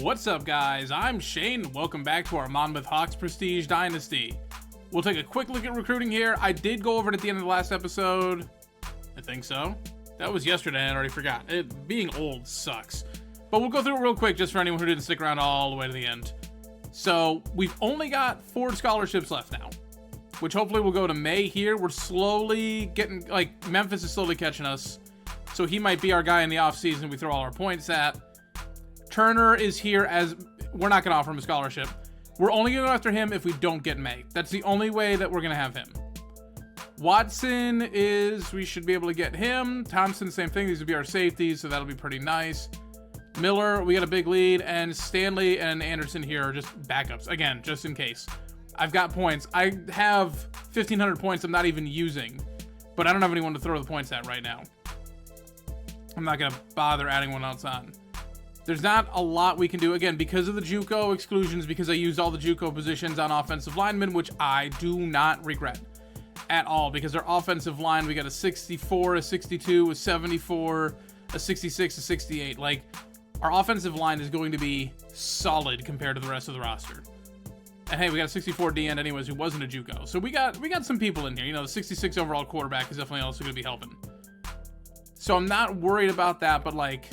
What's up, guys? I'm Shane. Welcome back to our Monmouth Hawks Prestige Dynasty. We'll take a quick look at recruiting here. I did go over it at the end of the last episode. I think so. That was yesterday. I already forgot. Being old sucks. But we'll go through it real quick just for anyone who didn't stick around all the way to the end. So we've only got 4 scholarships left now, which hopefully will go to May here. We're slowly getting, like, Memphis is slowly catching us. So he might be our guy in the offseason we throw all our points at. Turner is here as, we're not going to offer him a scholarship. We're only going to go after him if we don't get May. That's the only way that we're going to have him. Watson is, we should be able to get him. Thompson, same thing. These would be our safeties, so that'll be pretty nice. Miller, we got a big lead. And Stanley and Anderson here are just backups. Again, just in case. I've got points. I have 1,500 points I'm not even using. But I don't have anyone to throw the points at right now. I'm not going to bother adding one else on. There's not a lot we can do, again, because of the JUCO exclusions, because I used all the JUCO positions on offensive linemen, which I do not regret at all, because our offensive line, we got a 64, a 62, a 74, a 66, a 68. Like, our offensive line is going to be solid compared to the rest of the roster. And hey, we got a 64 DN anyways who wasn't a JUCO. So we got some people in here. You know, the 66 overall quarterback is definitely also going to be helping. So I'm not worried about that, but like,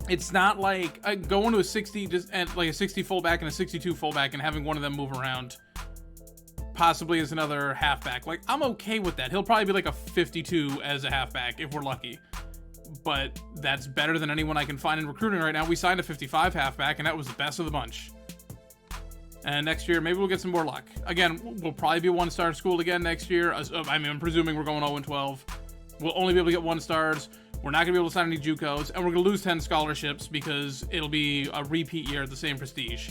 it's not like going to a 60, just and like a 60 fullback and a 62 fullback and having one of them move around possibly as another halfback. Like, I'm okay with that. He'll probably be like a 52 as a halfback if we're lucky. But that's better than anyone I can find in recruiting right now. We signed a 55 halfback, and that was the best of the bunch. And next year, maybe we'll get some more luck. Again, we'll probably be a one-star school again next year. I mean, I'm presuming we're going 0-12. We'll only be able to get 1-stars. We're not going to be able to sign any JUCOs, and we're going to lose 10 scholarships because it'll be a repeat year at the same prestige.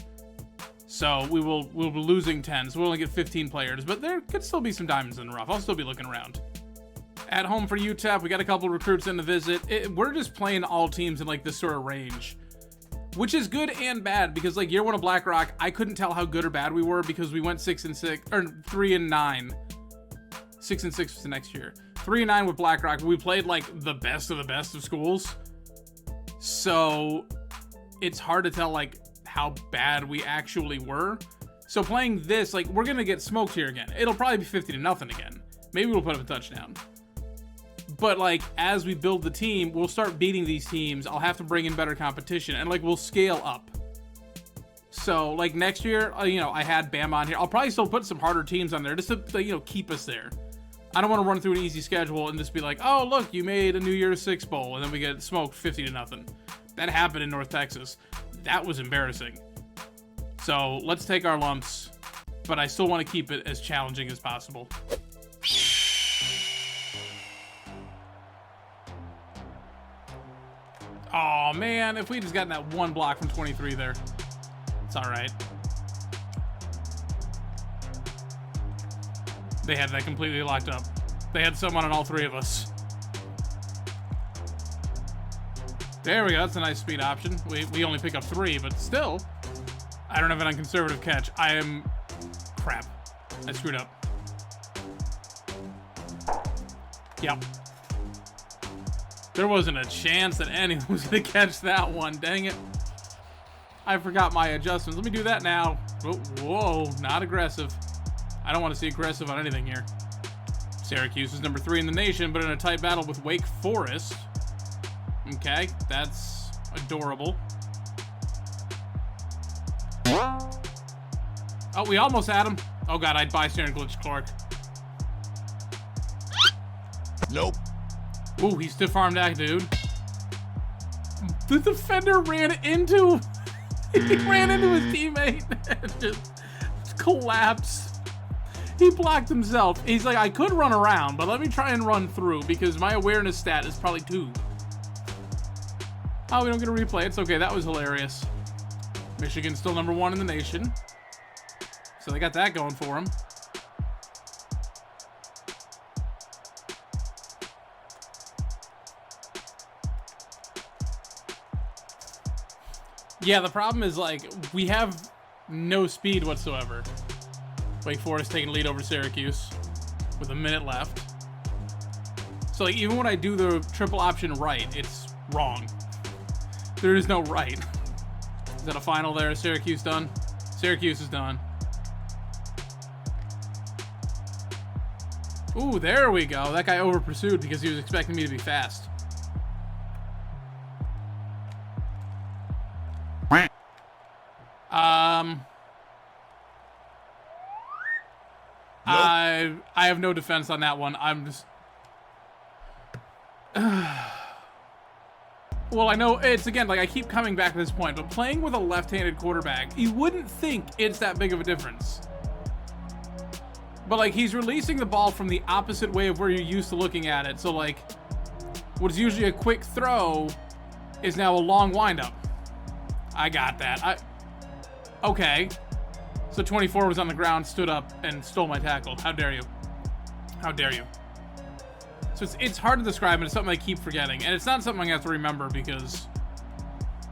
So we'll be losing 10, so we'll only get 15 players, but there could still be some diamonds in the rough. I'll still be looking around. At home for UTEP, we got a couple recruits in to visit. We're just playing all teams in like this sort of range, which is good and bad because like year 1 of BlackRock, I couldn't tell how good or bad we were because we went 6-6 or 3-9. 6-6 was the next year. 3-9 with BlackRock. We played like the best of schools. So it's hard to tell like how bad we actually were. So playing this, like we're going to get smoked here again. It'll probably be 50-0 again. Maybe we'll put up a touchdown. But like as we build the team, we'll start beating these teams. I'll have to bring in better competition and like we'll scale up. So like next year, you know, I had Bam on here. I'll probably still put some harder teams on there just to you know, keep us there. I don't want to run through an easy schedule and just be like, oh, look, you made a New Year's Six bowl, and then we get smoked 50-0. That happened in North Texas. That was embarrassing. So let's take our lumps, but I still want to keep it as challenging as possible. Oh, man, if we just gotten that one block from 23 there, it's all right. They had that completely locked up. They had someone on all 3 of us. There we go. That's a nice speed option. We only pick up 3, but still, I don't have an unconservative catch. Crap. I screwed up. Yep. There wasn't a chance that anyone was going to catch that one. Dang it. I forgot my adjustments. Let me do that now. Whoa, not aggressive. I don't want to see aggressive on anything here. Syracuse is number 3 in the nation, but in a tight battle with Wake Forest. Okay, that's adorable. Oh, we almost had him. Oh god, I'd bystander glitch Clark. Nope. Ooh, he stiff-armed that dude. The defender ran into he ran into his teammate and just collapsed. He blocked himself. He's like, I could run around, but let me try and run through because my awareness stat is probably 2. Oh, we don't get a replay. It's okay. That was hilarious. Michigan's still number 1 in the nation. So they got that going for them. Yeah, the problem is, like, we have no speed whatsoever. Wake Forest taking lead over Syracuse with a minute left. So like, even when I do the triple option right, it's wrong. There is no right. Is that a final there? Is Syracuse done? Syracuse is done. Ooh, there we go. That guy over pursued because he was expecting me to be fast. Nope. I have no defense on that one. I'm just... Well, I know it's, again, like, I keep coming back to this point, but playing with a left-handed quarterback, you wouldn't think it's that big of a difference. But, like, he's releasing the ball from the opposite way of where you're used to looking at it. So, like, what is usually a quick throw is now a long windup. I got that. Okay. So 24 was on the ground, stood up, and stole my tackle. How dare you? How dare you? So it's hard to describe, and it's something I keep forgetting. And it's not something I have to remember because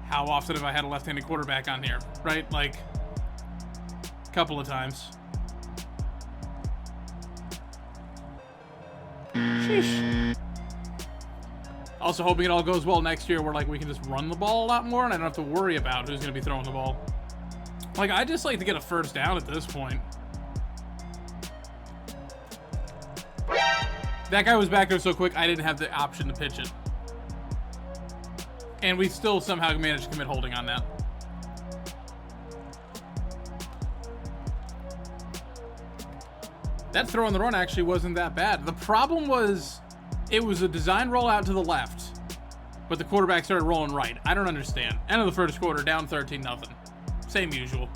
how often have I had a left-handed quarterback on here, right? Like, a couple of times. Sheesh. Also hoping it all goes well next year where, like, we can just run the ball a lot more and I don't have to worry about who's going to be throwing the ball. Like, I just like to get a first down at this point. That guy was back there so quick, I didn't have the option to pitch it. And we still somehow managed to commit holding on that. That throw on the run actually wasn't that bad. The problem was, it was a design rollout to the left, but the quarterback started rolling right. I don't understand. End of the first quarter, down 13-0. Same usual.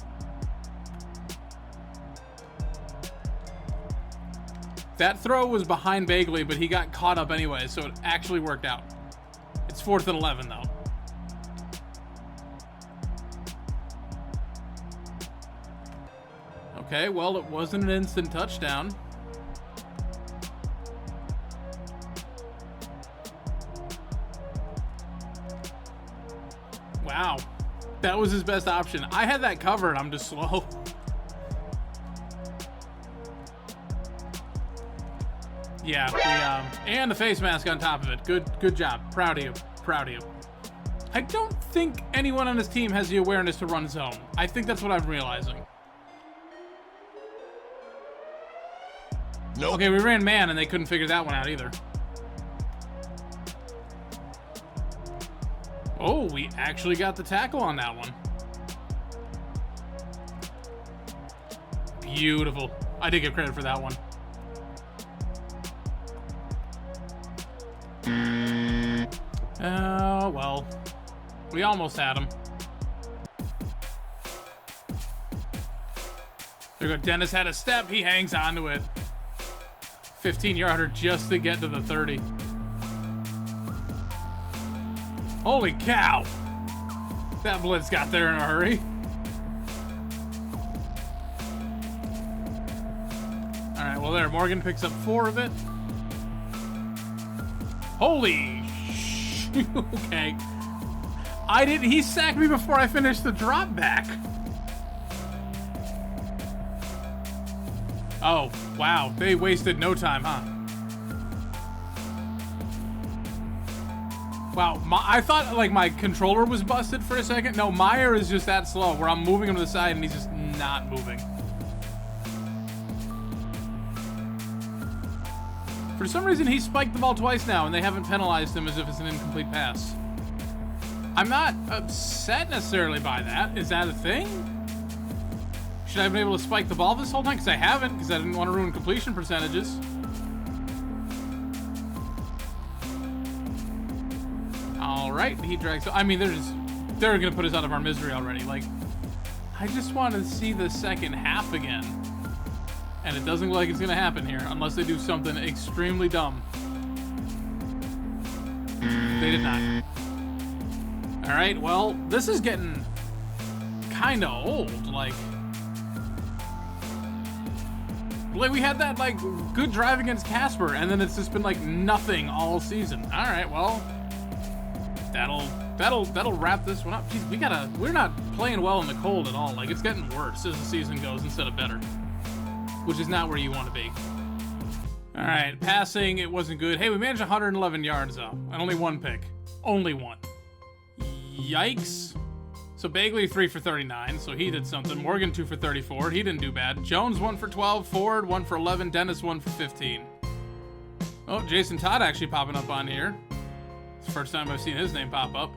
That throw was behind Bagley, but he got caught up anyway, so it actually worked out. It's 4th and 11, though. Okay, well, it wasn't an instant touchdown. Wow. That was his best option. I had that covered. I'm just slow. Yeah, and the face mask on top of it. Good job. Proud of you. Proud of you. I don't think anyone on this team has the awareness to run zone. I think that's what I'm realizing. Nope. Okay, we ran man and they couldn't figure that one out either. Oh, we actually got the tackle on that one. Beautiful. I did give credit for that one. Oh, well. We almost had him. There we go. Dennis had a step. He hangs on to it. 15-yarder just to get to the 30. Holy cow. That blitz got there in a hurry. All right, well, there. Morgan picks up 4 of it. Holy okay. He sacked me before I finished the drop back. Oh, wow. They wasted no time, huh? Wow, I thought, like, my controller was busted for a second. No, Meyer is just that slow, where I'm moving him to the side and he's just not moving. For some reason, he spiked the ball twice now, and they haven't penalized him as if it's an incomplete pass. I'm not upset necessarily by that. Is that a thing? Should I have been able to spike the ball this whole time? Because I haven't, because I didn't want to ruin completion percentages. All right, he drags. I mean, they're going to put us out of our misery already. Like, I just want to see the second half again. And it doesn't look like it's going to happen here unless they do something extremely dumb. They did not. All right, well, this is getting kind of old. Like, we had that, like, good drive against Casper, and then it's just been, like, nothing all season. All right, well, that'll wrap this one up. Jeez, we're not playing well in the cold at all. Like, it's getting worse as the season goes instead of better. Which is not where you want to be. All right, passing, it wasn't good. Hey, we managed 111 yards, though, and only 1 pick. Only 1. Yikes. So Bagley 3 for 39, so he did something. Morgan 2 for 34, he didn't do bad. Jones 1 for 12, Ford 1 for 11, Dennis 1 for 15. Oh, Jason Todd actually popping up on here. It's the first time I've seen his name pop up.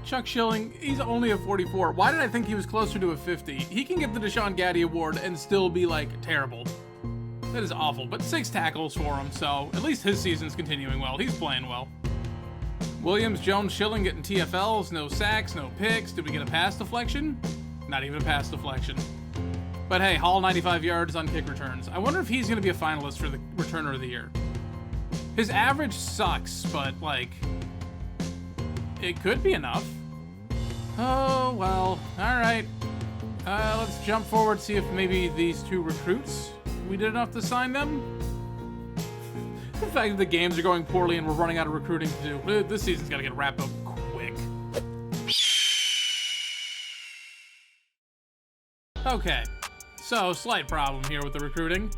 Chuck Schilling, he's only a 44. Why did I think he was closer to a 50? He can get the Deshaun Gaddy Award and still be, like, terrible. That is awful, but 6 tackles for him, so at least his season's continuing well. He's playing well. Williams, Jones, Schilling getting TFLs, no sacks, no picks. Did we get a pass deflection? Not even a pass deflection. But hey, Hall 95 yards on kick returns. I wonder if he's going to be a finalist for the Returner of the Year. His average sucks, but, like, it could be enough. Oh, well, all right. Let's jump forward, see if maybe these 2 recruits, we did enough to sign them. The fact that the games are going poorly and we're running out of recruiting to do. This season's got to get wrapped up quick. Okay, so slight problem here with the recruiting.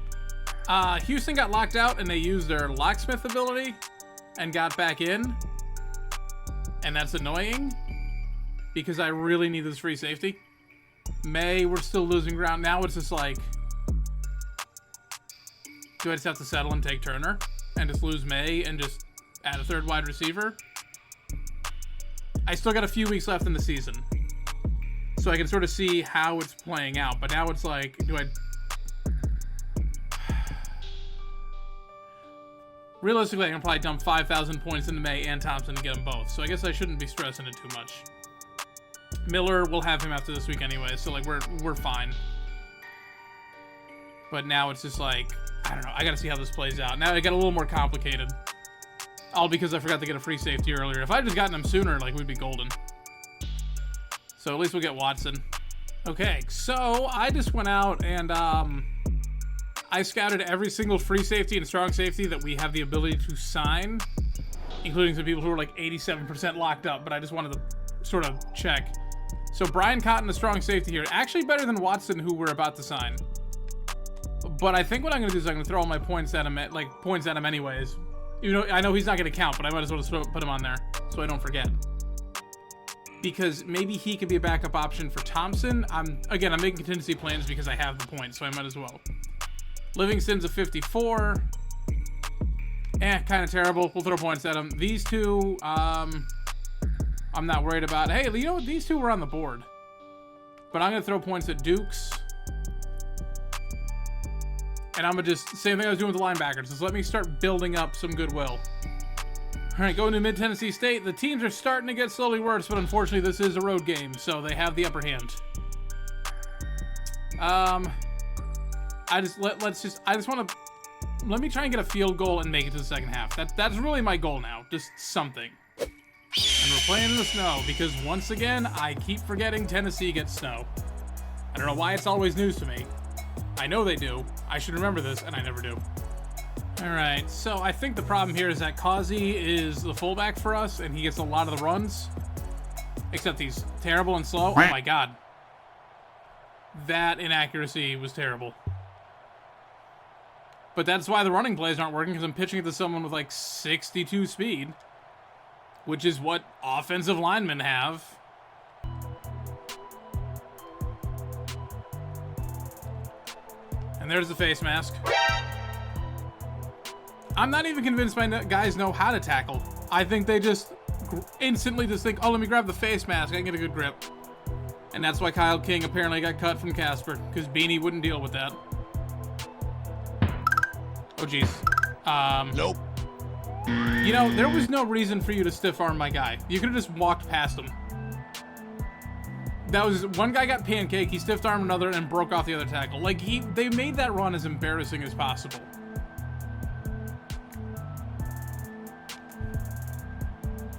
Houston got locked out and they used their locksmith ability and got back in. And that's annoying because I really need this free safety. May, we're still losing ground. Now it's just like, do I just have to settle and take Turner and just lose May and just add a 3rd wide receiver? I still got a few weeks left in the season, so I can sort of see how it's playing out. But now it's like, do I... Realistically, I can probably dump 5,000 points into May and Thompson to get them both, so I guess I shouldn't be stressing it too much. Miller, we'll have him after this week anyway, so like we're fine. But now it's just like, I don't know, I gotta see how this plays out. Now it got a little more complicated. All because I forgot to get a free safety earlier. If I'd just gotten him sooner, like, we'd be golden. So at least we'll get Watson. Okay, so I just went out and I scouted every single free safety and strong safety that we have the ability to sign, including some people who are like 87% locked up, but I just wanted to sort of check. So Brian Cotton, the strong safety here, actually better than Watson, who we're about to sign. But I think what I'm going to do is I'm going to throw all my points at him, anyways. Even though I know he's not going to count, but I might as well just put him on there so I don't forget. Because maybe he could be a backup option for Thompson. I'm making contingency plans because I have the points, so I might as well. Livingston's a 54. Kind of terrible. We'll throw points at him. These 2, I'm not worried about. Hey, you know what? These 2 were on the board. But I'm going to throw points at Dukes. And I'm going to just, same thing I was doing with the linebackers. Just let me start building up some goodwill. All right, going to Mid-Tennessee State. The teams are starting to get slowly worse, but unfortunately this is a road game, so they have the upper hand. Let me try and get a field goal and make it to the second half. That's really my goal now. Just something. And we're playing in the snow because once again, I keep forgetting Tennessee gets snow. I don't know why it's always news to me. I know they do. I should remember this, and I never do. All right, so I think the problem here is that Causey is the fullback for us, and he gets a lot of the runs, except he's terrible and slow. Oh my God. That inaccuracy was terrible. But that's why the running plays aren't working, because I'm pitching it to someone with like 62 speed, which is what offensive linemen have. And there's the face mask. I'm not even convinced my guys know how to tackle. I think they just instantly just think, oh, let me grab the face mask. I can get a good grip. And that's why Kyle King apparently got cut from Casper, because Beanie wouldn't deal with that. Oh, geez. Nope. You know, there was no reason for you to stiff arm my guy. You could have just walked past him. That was, one guy got pancake, he stiff armed another and broke off the other tackle. Like, they made that run as embarrassing as possible.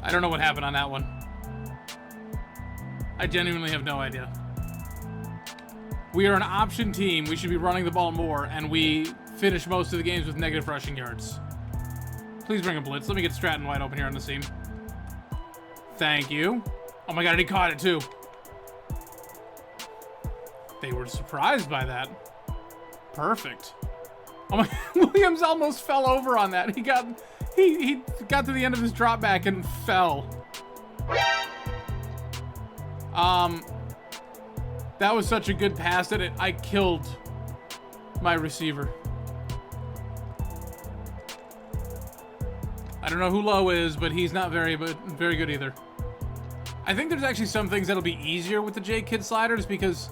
I don't know what happened on that one. I genuinely have no idea. We are an option team. We should be running the ball more, and we finish most of the games with negative rushing yards. Please bring a blitz. Let me get Stratton wide open here on the seam. Thank you. Oh my God, he caught it too. They were surprised by that. Perfect. Oh my, Williams almost fell over on that. He got to the end of his drop back and fell. That was such a good pass that I killed my receiver. I don't know who low is, but he's not very good either. I think there's actually some things that'll be easier with the J-Kid sliders because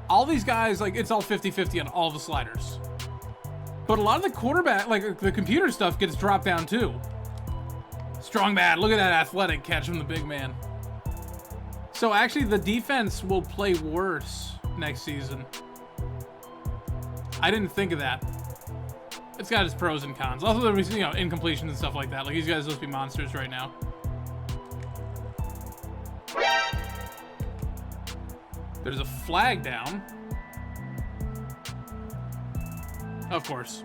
all these guys, like, it's all 50-50 on all the sliders. But a lot of the quarterback, like, the computer stuff gets dropped down too. Strong bad. Look at that athletic catch from the big man. So actually, the defense will play worse next season. I didn't think of that. It's got its pros and cons. Also, there was, you know, incompletions and stuff like that. Like, these guys are supposed to be monsters right now. There's a flag down. Of course.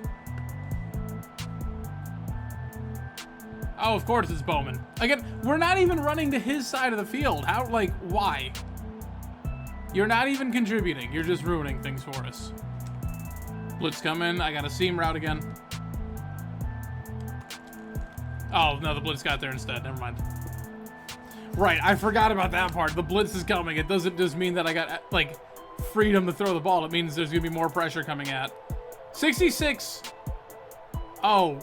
Oh, of course it's Bowman. Again, we're not even running to his side of the field. How, like, why? You're not even contributing. You're just ruining things for us. Blitz coming. I got a seam route again. Oh, no, the blitz got there instead. Never mind. Right, I forgot about that part. The blitz is coming. It doesn't just mean that I got, like, freedom to throw the ball. It means there's going to be more pressure coming at. 66. Oh,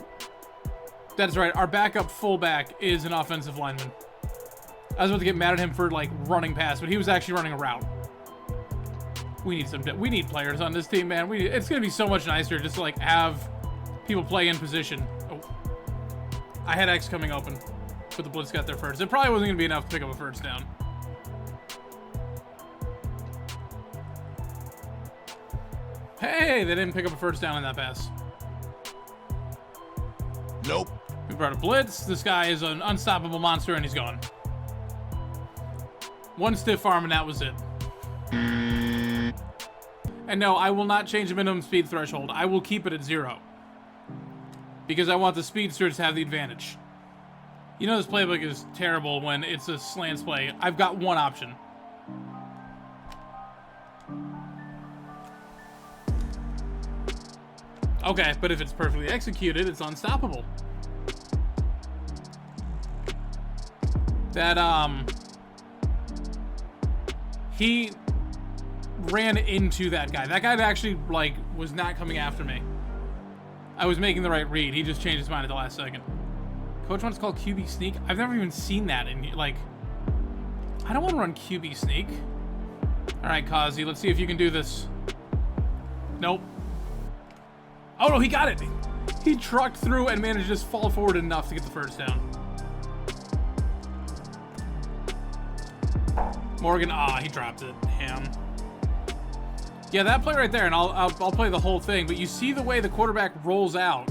that's right. Our backup fullback is an offensive lineman. I was about to get mad at him for, like, running past, but he was actually running a route. We need players on this team, man. It's going to be so much nicer just to, like, have people play in position. Oh. I had X coming open, but the blitz got there first. It probably wasn't going to be enough to pick up a first down. Hey, they didn't pick up a first down in that pass. Nope. We brought a blitz. This guy is an unstoppable monster, and he's gone. One stiff arm, and that was it. And no, I will not change the minimum speed threshold. I will keep it at 0. Because I want the speedsters to have the advantage. You know this playbook is terrible when it's a slants play. I've got one option. Okay, but if it's perfectly executed, it's unstoppable. That, he ran into that guy. That guy actually, like, was not coming after me. I was making the right read. He just changed his mind at the last second. Coach wants to call QB sneak. I've never even seen that in, like, I don't want to run QB sneak. All right, Kazi, let's see if you can do this. Nope. Oh, no, he got it. He trucked through and managed to just fall forward enough to get the first down. Morgan, he dropped it. Damn. Yeah, that play right there, and I'll play the whole thing, but you see the way the quarterback rolls out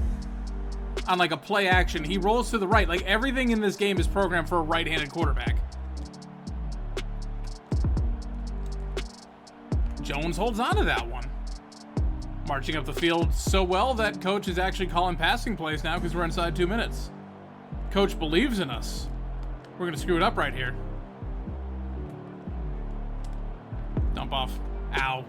on, like, a play action. He rolls to the right. Like, everything in this game is programmed for a right-handed quarterback. Jones holds on to that one. Marching up the field so well that coach is actually calling passing plays now because we're inside 2 minutes. Coach believes in us. We're going to screw it up right here. Dump off. Ow.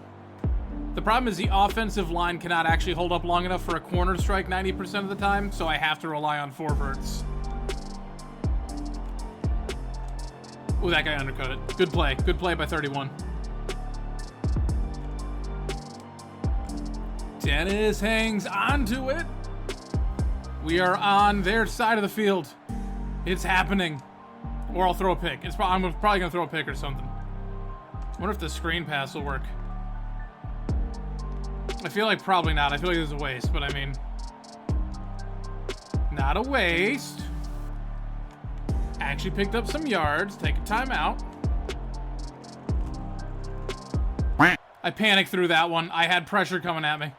The problem is the offensive line cannot actually hold up long enough for a corner strike 90% of the time, so I have to rely on forwards. Ooh, that guy undercut it. Good play. Good play by 31. Dennis hangs onto it. We are on their side of the field. It's happening. Or I'll throw a pick. I'm probably going to throw a pick or something. I wonder if the screen pass will work. I feel like probably not. I feel like this is a waste, but I mean, not a waste. Actually picked up some yards. Take a timeout. I panicked through that one. I had pressure coming at me.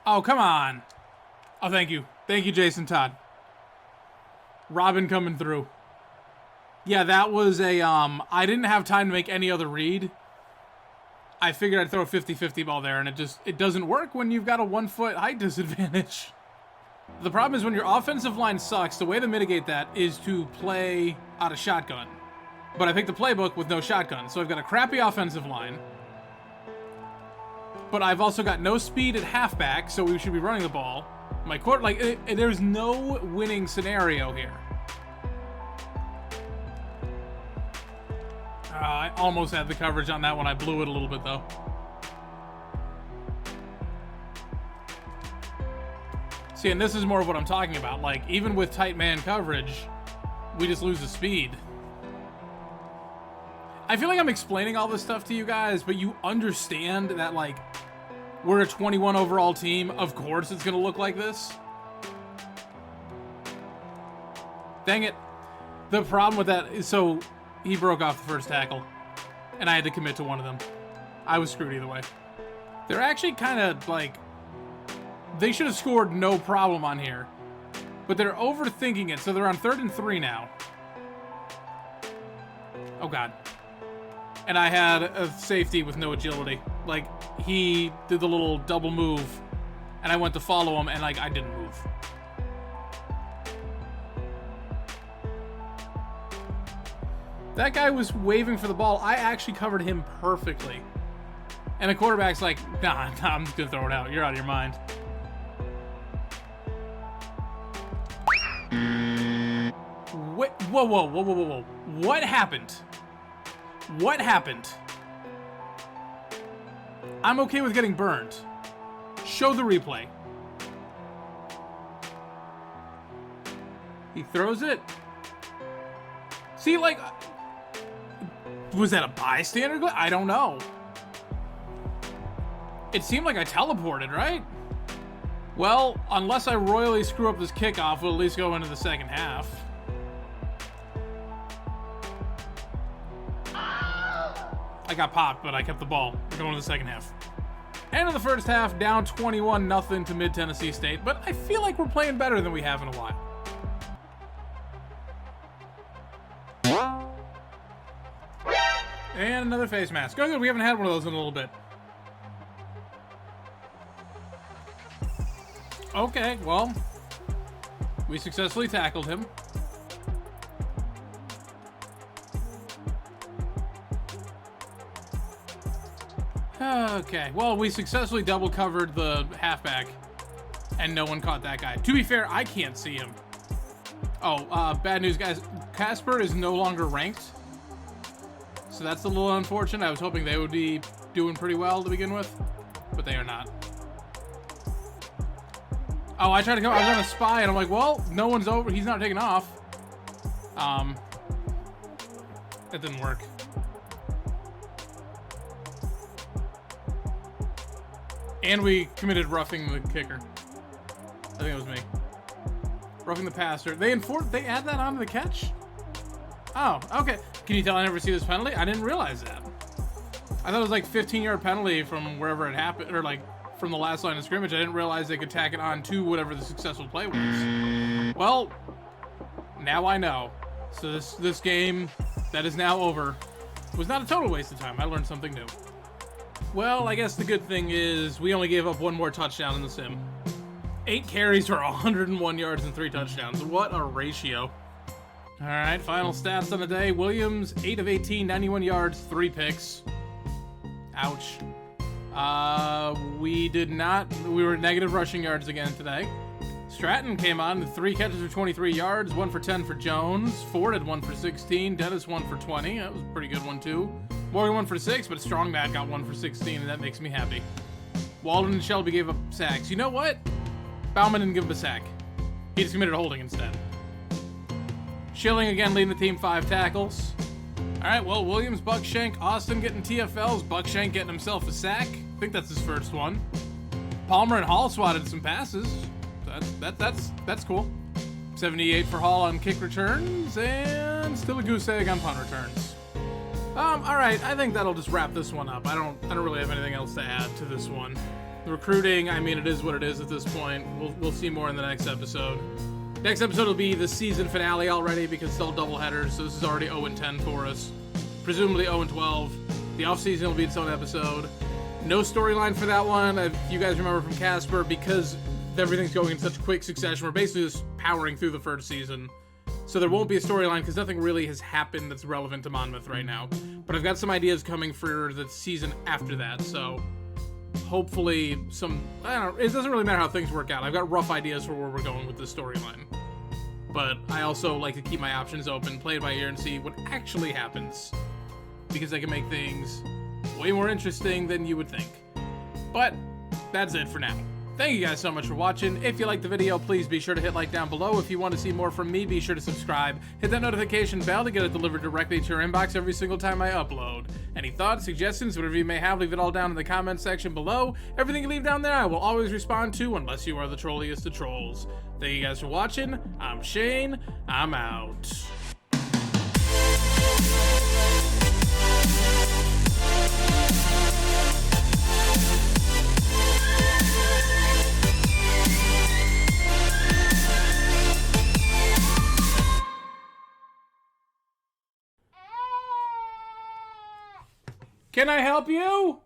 Oh, come on. Oh, thank you. Thank you, Jason Todd. Robin coming through. Yeah, that was a, I didn't have time to make any other read. I figured I'd throw a 50-50 ball there, and it doesn't work when you've got a 1 foot height disadvantage. The problem is when your offensive line sucks, the way to mitigate that is to play out of shotgun. But I picked the playbook with no shotgun, so I've got a crappy offensive line. But I've also got no speed at halfback, so we should be running the ball. My court, like, there's no winning scenario here. I almost had the coverage on that one. I blew it a little bit, though. See, and this is more of what I'm talking about. Like, even with tight man coverage, we just lose the speed. I feel like I'm explaining all this stuff to you guys, but you understand that, like, we're a 21 overall team. Of course it's going to look like this. Dang it. The problem with that is, so he broke off the first tackle, and I had to commit to one of them. I was screwed either way. They're actually kind of, like, they should have scored no problem on here, but they're overthinking it, so they're on 3rd and 3 now. Oh, God. And I had a safety with no agility. Like, he did the little double move, and I went to follow him, and, like, I didn't move. That guy was waving for the ball. I actually covered him perfectly. And the quarterback's like, nah, I'm just going to throw it out. You're out of your mind. Wait, whoa. What happened? What happened? I'm okay with getting burned. Show the replay. He throws it. See, like, was that a bystander? I don't know. It seemed like I teleported, right? Well, unless I royally screw up this kickoff, we'll at least go into the second half. I got popped, but I kept the ball. We're going to the second half. End of the first half, down 21-0 to Mid-Tennessee State, but I feel like we're playing better than we have in a while. And another face mask. Oh, good. We haven't had one of those in a little bit. Okay, well, we successfully tackled him. Okay, well, we successfully double covered the halfback, and no one caught that guy. To be fair, I can't see him. Oh, bad news, guys. Casper is no longer ranked, so that's a little unfortunate. I was hoping they would be doing pretty well to begin with, but they are not. Oh, I tried to go. I was on a spy, and I'm like, well, no one's over. He's not taking off. That didn't work. And we committed roughing the kicker. I think it was me. Roughing the passer. They add that onto the catch? Oh, okay. Can you tell I never see this penalty? I didn't realize that. I thought it was like 15-yard penalty from wherever it happened, or like from the last line of scrimmage. I didn't realize they could tack it on to whatever the successful play was. Well, now I know. So this game that is now over was not a total waste of time. I learned something new. Well, I guess the good thing is we only gave up one more touchdown in the sim. 8 carries for 101 yards and 3 touchdowns. What a ratio. All right, final stats on the day. Williams, 8 of 18, 91 yards, 3 picks. Ouch. We were negative rushing yards again today. Stratton came on with 3 catches for 23 yards, 1 for 10 for Jones. Ford had 1 for 16. Dennis 1 for 20. That was a pretty good one, too. Morgan 1 for 6, but Strong Matt got 1 for 16, and that makes me happy. Walden and Shelby gave up sacks. You know what? Bauman didn't give him a sack. He just committed a holding instead. Schilling again leading the team, 5 tackles. All right, well, Williams, Buckshank, Austin getting TFLs. Buckshank getting himself a sack. I think that's his first one. Palmer and Hall swatted some passes. That's cool. 78 for Hall on kick returns, and still a goose egg on punt returns. All right, I think that'll just wrap this one up. I don't really have anything else to add to this one. The recruiting, I mean, it is what it is at this point. We'll see more in the next episode. Next episode will be the season finale already because it's all doubleheaders, so this is already 0-10 for us. Presumably 0-12. The offseason will be its own episode. No storyline for that one. If you guys remember from Casper, because everything's going in such quick succession, we're basically just powering through the first season. So there won't be a storyline because nothing really has happened that's relevant to Monmouth right now. But I've got some ideas coming for the season after that, so hopefully I don't know, it doesn't really matter how things work out. I've got rough ideas for where we're going with this storyline. But I also like to keep my options open, play it by ear, and see what actually happens. because they can make things way more interesting than you would think. But that's it for now. Thank you guys so much for watching. If you liked the video, please be sure to hit like down below. If you want to see more from me, be sure to subscribe. Hit that notification bell to get it delivered directly to your inbox every single time I upload. Any thoughts, suggestions, whatever you may have, leave it all down in the comment section below. Everything you leave down there, I will always respond to, unless you are the trolliest of trolls. Thank you guys for watching. I'm Shane. I'm out. Can I help you?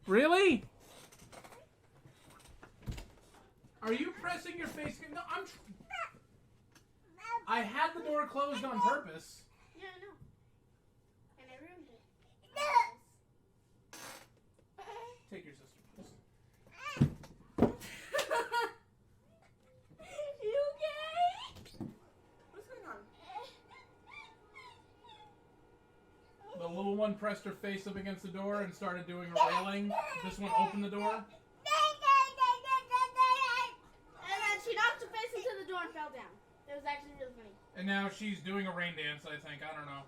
Really? Are you pressing your face? No, I had the door closed on purpose. Yeah, I know. And I ruined it. Take your sister. You okay? What's going on? The little one pressed her face up against the door and started doing a railing. This one opened the door. And then she knocked her face into the door and fell down. It was actually really funny. And now she's doing a rain dance, I think. I don't know.